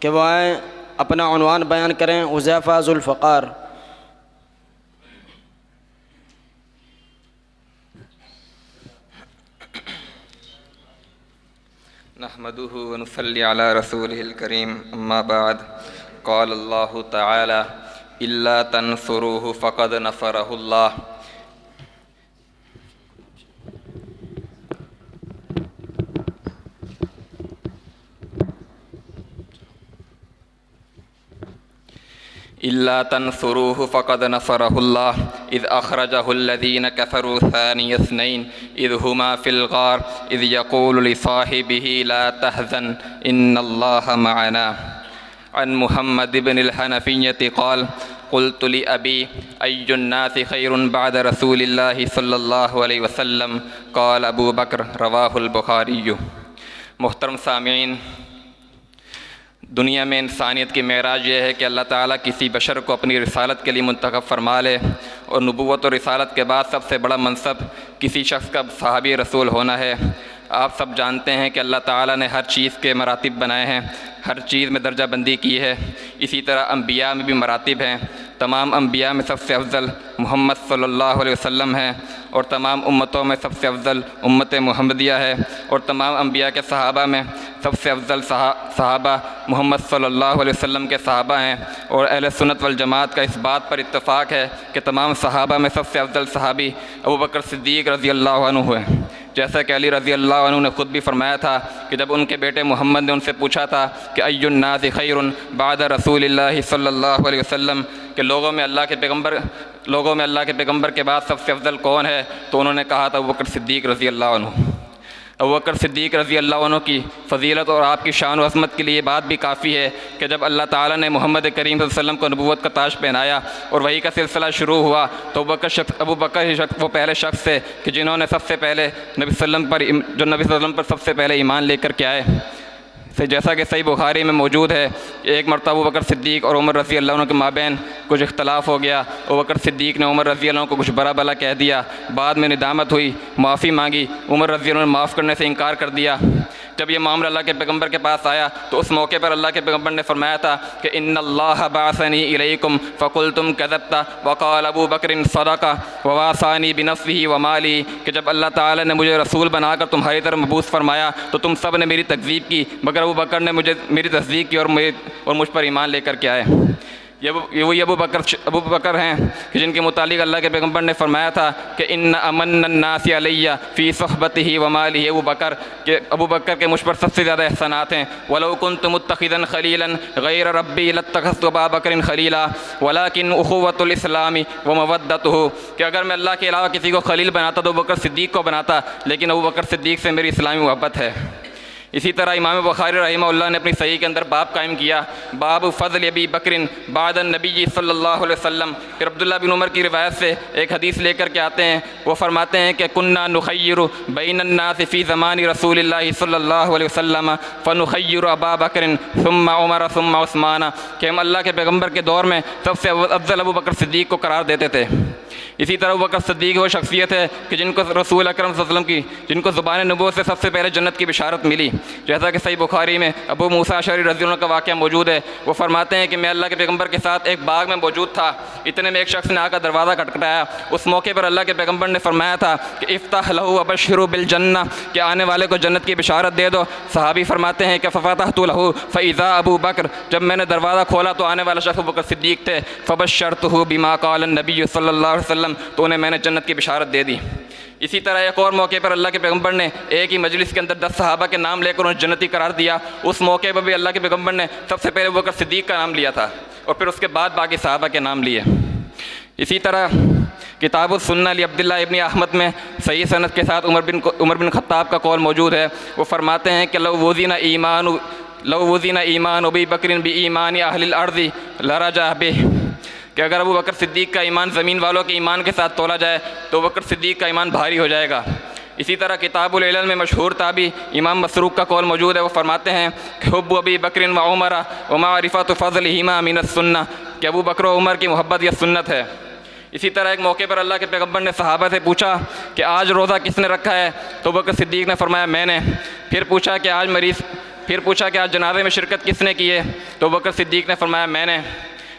کہ وہ آئیں اپنا عنوان بیان کریں۔ حذیفہ ذوالفقار۔ نحمده ونصلي على رسوله الكريم اما بعد قال الله تعالى الا تنصروه فقد نصره الله إلا تنصروه فقد نصره الله إذ أخرجه الذين كفروا ثاني اثنين إذ هما في الغار إذ يقول لصاحبه لا تحزن إن الله معنا عن محمد بن الحنفية قال قلت لأبي أي الناس خير بعد رسول الله صلى الله عليه وسلم قال أبو بكر رواه البخاري۔ محترم سامعین، دنیا میں انسانیت کی معراج یہ ہے کہ اللہ تعالیٰ کسی بشر کو اپنی رسالت کے لیے منتخب فرما لے، اور نبوت اور رسالت کے بعد سب سے بڑا منصب کسی شخص کا صحابی رسول ہونا ہے۔ آپ سب جانتے ہیں کہ اللہ تعالیٰ نے ہر چیز کے مراتب بنائے ہیں، ہر چیز میں درجہ بندی کی ہے۔ اسی طرح انبیاء میں بھی مراتب ہیں۔ تمام انبیاء میں سب سے افضل محمد صلی اللہ علیہ وسلم ہے، اور تمام امتوں میں سب سے افضل امت محمدیہ ہے، اور تمام انبیاء کے صحابہ میں سب سے افضل صحابہ محمد صلی اللہ علیہ وسلم کے صحابہ ہیں۔ اور اہل سنت والجماعت کا اس بات پر اتفاق ہے کہ تمام صحابہ میں سب سے افضل صحابی ابوبکر صدیق رضی اللہ عنہ ہیں، جیسا کہ علی رضی اللہ عنہ نے خود بھی فرمایا تھا کہ جب ان کے بیٹے محمد نے ان سے پوچھا تھا کہ ای الناس خیر بعد رسول اللہ صلی اللہ علیہ وسلم، کہ لوگوں میں اللہ کے پیغمبر کے بعد سب سے افضل کون ہے، تو انہوں نے کہا تھا ابوبکر صدیق رضی اللہ عنہ۔ ابوبکر صدیق رضی اللہ عنہ کی فضیلت اور آپ کی شان و عظمت کے لیے یہ بات بھی کافی ہے کہ جب اللہ تعالیٰ نے محمد کریم صلی اللہ علیہ وسلم کو نبوت کا تاج پہنایا اور وحی کا سلسلہ شروع ہوا، تو ابوبکر ہی وہ پہلے شخص تھے کہ جنہوں نے سب سے پہلے نبی صلی اللہ علیہ وسلم پر سب سے پہلے ایمان لے کر کے آئے۔ جیسا کہ صحیح بخاری میں موجود ہے کہ ایک مرتبہ ابوبکر صدیق اور عمر رضی اللہ عنہ کے مابین کچھ اختلاف ہو گیا۔ ابوبکر صدیق نے عمر رضی اللہ عنہ کو کچھ برا بھلا کہہ دیا، بعد میں ندامت ہوئی، معافی مانگی، عمر رضی اللہ عنہ نے معاف کرنے سے انکار کر دیا۔ جب یہ معاملہ اللہ کے پیغمبر کے پاس آیا تو اس موقع پر اللہ کے پیغمبر نے فرمایا تھا کہ ان اللہ بعثنی الیکم فقلتم کذبت وقال ابو بکر صدق وواصانی بنفسہ ومالی، کہ جب اللہ تعالیٰ نے مجھے رسول بنا کر تمہاری طرف مبعوث فرمایا تو تم سب نے میری تکذیب کی، مگر ابو بکر نے میری تصدیق کی اور مجھ پر ایمان لے کر کے آئے۔ یہ وہی ابو بکر ہیں کہ جن کے متعلق اللہ کے پیغمبر نے فرمایا تھا کہ ان امن الناس علیہ فی صحبتہ ومالہ، ابو بکر کے مجھ پر سب سے زیادہ احسانات ہیں۔ ولو کنت متخذا خلیلا غیر ربی لاتخذت ابا بکر خلیلا ولکن اخوۃ الاسلام ومودتہ، کہ اگر میں اللہ کے علاوہ کسی کو خلیل بناتا تو ابو بکر صدیق کو بناتا، لیکن ابو بکر صدیق سے میری اسلامی محبت ہے۔ اسی طرح امام بخاری رحمہ اللہ نے اپنی صحیح کے اندر باب قائم کیا، باب فضل ابی بکر بعد النبی صلی اللہ علیہ وسلم۔ پھر عبداللہ بن عمر کی روایت سے ایک حدیث لے کر کے آتے ہیں، وہ فرماتے ہیں کہ کننا نخیر بین الناس فی زمان رسول اللہ صلی اللہ علیہ وسلم فنخیر ابا بکر ثم عمر ثم عثمان، کہ ہم اللہ کے پیغمبر کے دور میں سب سے افضل ابو بکر صدیق کو قرار دیتے تھے۔ اسی طرح ابو بکر صدیق وہ شخصیت ہے کہ جن کو رسول اکرم صلی اللہ علیہ وسلم کی جن کو زبان نبوت سے سب سے پہلے جنت کی بشارت ملی، جیسا کہ صحیح بخاری میں ابو موسیٰ اشعری رضی اللہ عنہ کا واقعہ موجود ہے۔ وہ فرماتے ہیں کہ میں اللہ کے پیغمبر کے ساتھ ایک باغ میں موجود تھا، اتنے میں ایک شخص نے آ کر دروازہ کھٹکھٹایا۔ اس موقع پر اللہ کے پیغمبر نے فرمایا تھا کہ افتح لہ وبشروا بالجنہ، کہ آنے والے کو جنت کی بشارت دے دو۔ صحابی فرماتے ہیں کہ ففتحت لہ فاذا ابو بکر، جب میں نے دروازہ کھولا تو آنے والا شخص ابو بکر صدیق تھے۔ فبشرتہ بما قال النبی صلی اللہ علیہ وسلم، تو انہیں میں نے جنت کی بشارت دے دی۔ اسی طرح ایک اور موقع پر اللہ کے پیغمبر نے ایک ہی مجلس کے اندر 10 صحابہ کے نام لے کر انہیں جنتی قرار دیا۔ اس موقع پر بھی اللہ کے پیغمبر نے سب سے پہلے ابوبکر صدیق کا نام لیا تھا اور پھر اس کے بعد باقی صحابہ کے نام لیے۔ اسی طرح کتاب السنہ لعبداللہ ابن احمد میں صحیح سند کے ساتھ عمر بن خطاب کا قول موجود ہے۔ وہ فرماتے ہیں کہ لو وزن ایمان ابی بکر بایمان اہل الارض لرجع بہ، کہ اگر ابو بکر صدیق کا ایمان زمین والوں کے ایمان کے ساتھ تولا جائے تو ابو بکر صدیق کا ایمان بھاری ہو جائے گا۔ اسی طرح کتاب العلل میں مشہور تابعی امام مسروق کا قول موجود ہے۔ وہ فرماتے ہیں کہ حب ابی بکر و عمر ومعرفۃ فضلہما من السنہ، کہ ابو بکر و عمر کی محبت یہ سنت ہے۔ اسی طرح ایک موقع پر اللہ کے پیغمبر نے صحابہ سے پوچھا کہ آج روزہ کس نے رکھا ہے، تو ابو بکر صدیق نے فرمایا میں نے۔ پھر پوچھا کہ پھر پوچھا کہ آج جنازے میں شرکت کس نے کی ہے؟ تو ابوبکر صدیق نے فرمایا میں نے۔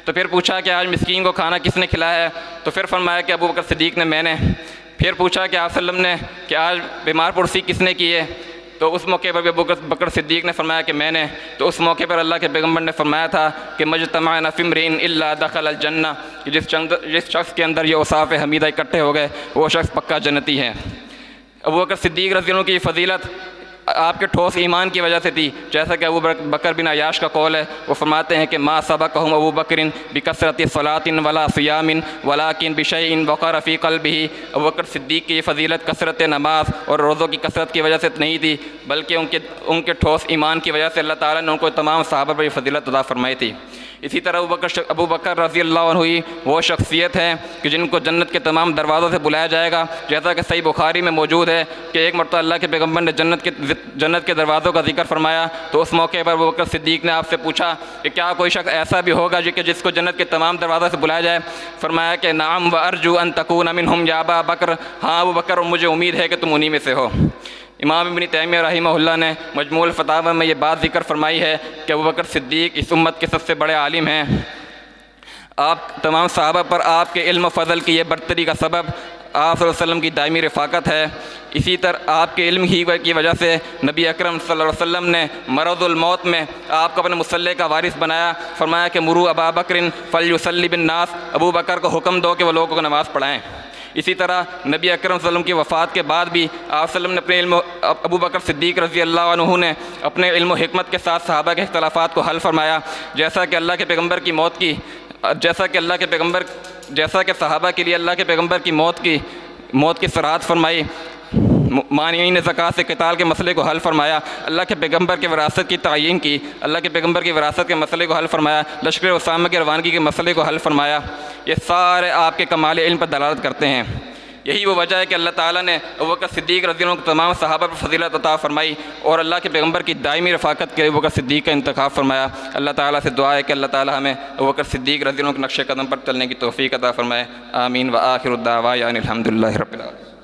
تو پھر پوچھا کہ آج مسکین کو کھانا کس نے کھلایا ہے؟ تو پھر فرمایا کہ ابوبکر صدیق نے میں نے۔ پھر پوچھا کہ آپ صلی اللہ علیہ وسلم نے کہ آج بیمار پرسی کس نے کی ہے؟ تو اس موقع پر بھی ابوبکر صدیق نے فرمایا کہ میں نے۔ تو اس موقع پر اللہ کے پیغمبر نے فرمایا تھا کہ مجتمعنا فی امرئ الا دخل الجنہ، کہ جس شخص کے اندر یہ اوصاف حمیدہ اکٹھے ہو گئے وہ شخص پکا جنتی ہے۔ ابوبکر صدیق رضی اللہ عنہ کی فضیلت آپ کے ٹھوس ایمان کی وجہ سے تھی، جیسا کہ ابوبکر بن عیاش کا قول ہے، وہ فرماتے ہیں کہ ما سبقہم ابوبکر بکثرۃ صلاۃ ولا صیام ولکن بشیء وقر فی قلبہ۔ ابوبکر صدیق کی یہ فضیلت کثرت نماز اور روزوں کی کثرت کی وجہ سے نہیں تھی، بلکہ ان کے ٹھوس ایمان کی وجہ سے اللہ تعالیٰ نے ان کو تمام صحابہ پر یہ فضیلت عطا فرمائی تھی۔ اسی طرح ابوبکر رضی اللہ عنہ ہی وہ شخصیت ہے کہ جن کو جنت کے تمام دروازوں سے بلایا جائے گا، جیسا کہ صحیح بخاری میں موجود ہے کہ ایک مرتبہ اللہ کے پیغمبر نے جنت کے دروازوں کا ذکر فرمایا، تو اس موقع پر ابوبکر صدیق نے آپ سے پوچھا کہ کیا کوئی شخص ایسا بھی ہوگا کہ جس کو جنت کے تمام دروازوں سے بلایا جائے؟ فرمایا کہ نعم وارجو ان تکون منہم یا ابا بکر، ہاں ابوبکر مجھے امید ہے کہ تم انہی میں سے ہو۔ امام ابن تیمیہ رحمہ اللہ نے مجموع الفتاوی میں یہ بات ذکر فرمائی ہے کہ ابوبکر صدیق اس امت کے سب سے بڑے عالم ہیں۔ آپ تمام صحابہ پر آپ کے علم و فضل کی یہ برتری کا سبب آپ صلی اللہ علیہ وسلم کی دائمی رفاقت ہے۔ اسی طرح آپ کے علم ہی کی وجہ سے نبی اکرم صلی اللہ علیہ وسلم نے مرض الموت میں آپ کو اپنے مصلی کا وارث بنایا، فرمایا کہ مروا ابا بکر فلیصلی بالناس، ابو بکر کو حکم دو کہ وہ لوگوں کو نماز پڑھائیں۔ اسی طرح نبی اکرم صلی اللہ علیہ وسلم کی وفات کے بعد بھی آپ صلی اللہ علیہ وسلم نے ابوبکر صدیق رضی اللہ عنہ نے اپنے علم و حکمت کے ساتھ صحابہ کے اختلافات کو حل فرمایا، جیسا کہ صحابہ کے لیے اللہ کے پیغمبر کی موت کی سراحت فرمائی، مانعین زکوٰۃ سے قتال کے مسئلے کو حل فرمایا، اللہ کے پیغمبر کی وراثت کی تعیین کی، اللہ کے پیغمبر کی وراثت کے مسئلے کو حل فرمایا، لشکر اسامہ کی روانگی کے مسئلے کو حل فرمایا۔ یہ سارے آپ کے کمال علم پر دلالت کرتے ہیں۔ یہی وہ وجہ ہے کہ اللہ تعالیٰ نے ابوبکر صدیق رضی اللہ عنہ تمام صحابہ پر فضیلت عطا فرمائی اور اللہ کے پیغمبر کی دائمی رفاقت کے ابوبکر صدیق کا انتخاب فرمایا۔ اللہ تعالیٰ سے دعا ہے کہ اللہ تعالیٰ ہمیں ابوبکر صدیق رضی اللہ عنہ کے نقش قدم پر چلنے کی توفیق عطا فرمائے۔ آمین۔ وآخر الدعوانا الحمد للہ رب العالمین۔